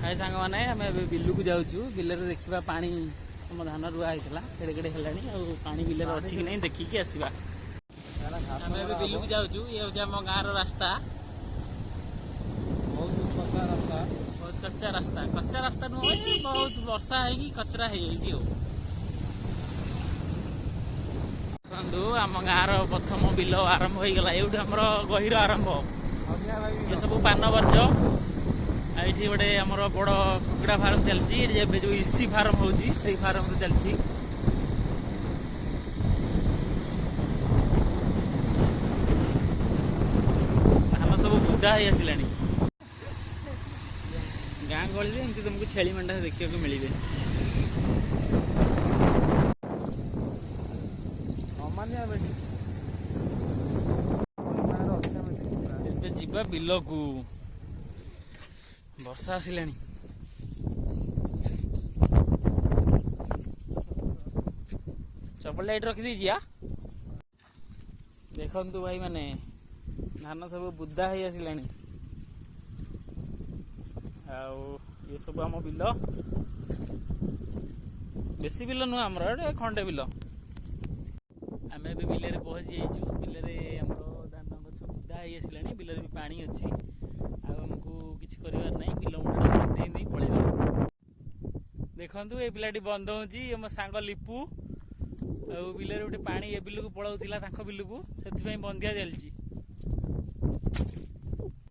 हाय सांग मैंने आम बिलू को जाऊँ बिल देखा पानी आम धान रुआ होता केड़े केड़े है पानी बिल अच्छी कि नहीं देखिकी आसवा आम बिलू को जाऊँ ये हूँ आम गाँव रास्ता बहुत कच्चा रास्ता नुह बहुत वर्षा है कचरा हो आम गाँव प्रथम बिल आरंभ हो गला ये गहीर आरंभ ये सब पान वर्ज ये गोटे आम बड़ कुकुड़ा फार्म चलती जो इसी फार्म हो फार्म चलती धान सब बुदा ही आसला गाँ गहली एमती तुमको छेली मेढ़ा देखा मिले जीवा बिल को वर्षा आसला चपल लाइट रखी देखु भाई माने धान सब बुदा ही आसला ये सब आम बिल बेसी बिल नुह आम खंडे बिल आम ए बिल पहुँची जाइए बिल धान गछ बुदा ही आसला बिल भी पानी अच्छी आमको किसी करार नहीं बिल मुंडा बंदे पलैया देखु ये पिलाटी बंद हो सांग लिपू बिल गोटे पानी ए बिल को पलाऊला बिल को से बंधिया चलती